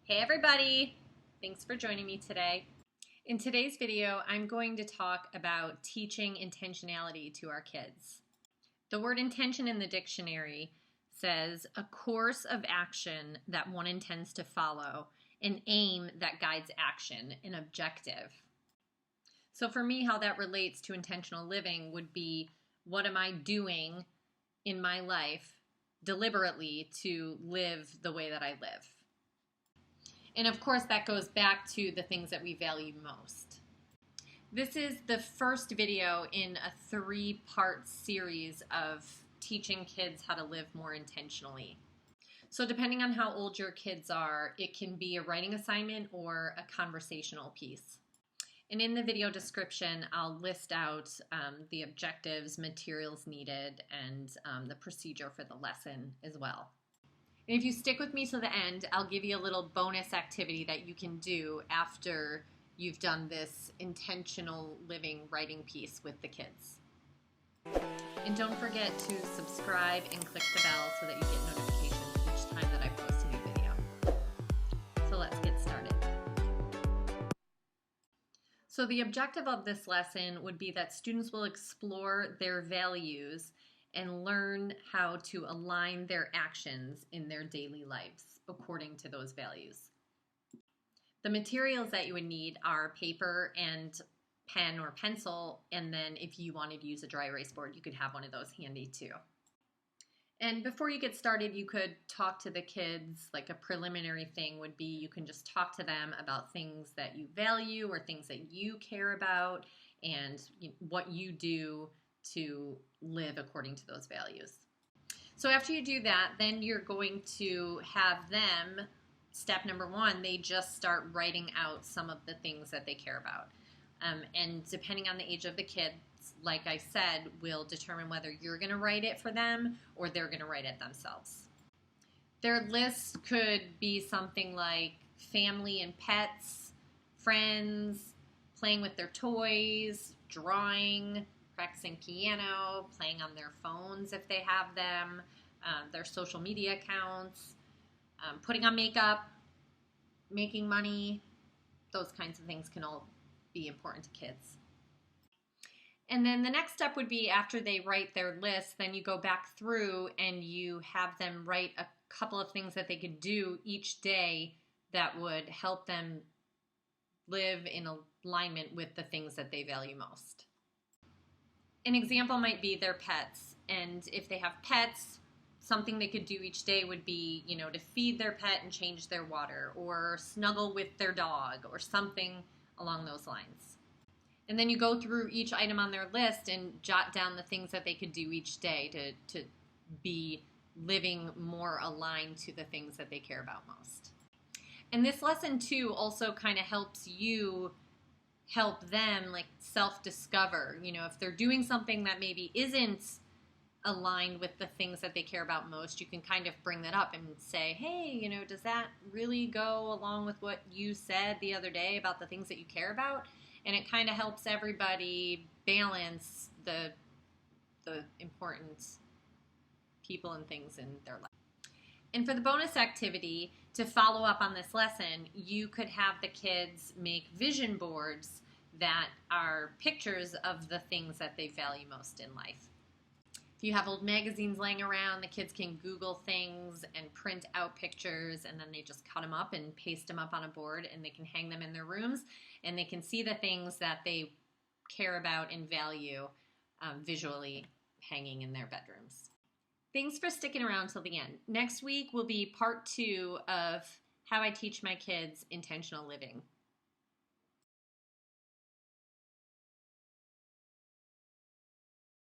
Hey everybody! Thanks for joining me today. In today's video, I'm going to talk about teaching intentionality to our kids. The word intention in the dictionary says a course of action that one intends to follow, an aim that guides action, an objective. So for me, how that relates to intentional living would be, what am I doing in my life deliberately to live the way that I live? And of course, that goes back to the things that we value most. This is the first video in a 3-part series of teaching kids how to live more intentionally. So depending on how old your kids are, it can be a writing assignment or a conversational piece. And in the video description, I'll list out the objectives, materials needed, and the procedure for the lesson as well. And if you stick with me to the end, I'll give you a little bonus activity that you can do after you've done this intentional living writing piece with the kids. And don't forget to subscribe and click the bell so that you get notifications each time that I post a new video. So let's get started. So the objective of this lesson would be that students will explore their values and learn how to align their actions in their daily lives according to those values. The materials that you would need are paper and pen or pencil, and then if you wanted to use a dry erase board, you could have one of those handy too. And before you get started, you could talk to the kids. Like a preliminary thing would be, you can just talk to them about things that you value or things that you care about and what you do to live according to those values. So after you do that, then you're going to have them, step number 1, they just start writing out some of the things that they care about. And depending on the age of the kids, like I said, will determine whether you're going to write it for them or they're going to write it themselves. Their list could be something like family and pets, friends, playing with their toys, drawing, practicing piano, playing on their phones if they have them, their social media accounts, putting on makeup, making money. Those kinds of things can all be important to kids. And then the next step would be, after they write their list, then you go back through and you have them write a couple of things that they could do each day that would help them live in alignment with the things that they value most. An example might be their pets, and if they have pets, something they could do each day would be, to feed their pet and change their water, or snuggle with their dog, or something along those lines. And then you go through each item on their list and jot down the things that they could do each day to be living more aligned to the things that they care about most. And this lesson too also kind of helps you help them self-discover, if they're doing something that maybe isn't aligned with the things that they care about most, you can kind of bring that up and say, hey, does that really go along with what you said the other day about the things that you care about? And it kind of helps everybody balance the important people and things in their life. And for the bonus activity, to follow up on this lesson, you could have the kids make vision boards that are pictures of the things that they value most in life. If you have old magazines laying around, the kids can Google things and print out pictures, and then they just cut them up and paste them up on a board, and they can hang them in their rooms, and they can see the things that they care about and value visually hanging in their bedrooms. Thanks for sticking around till the end. Next week will be part 2 of how I teach my kids intentional living.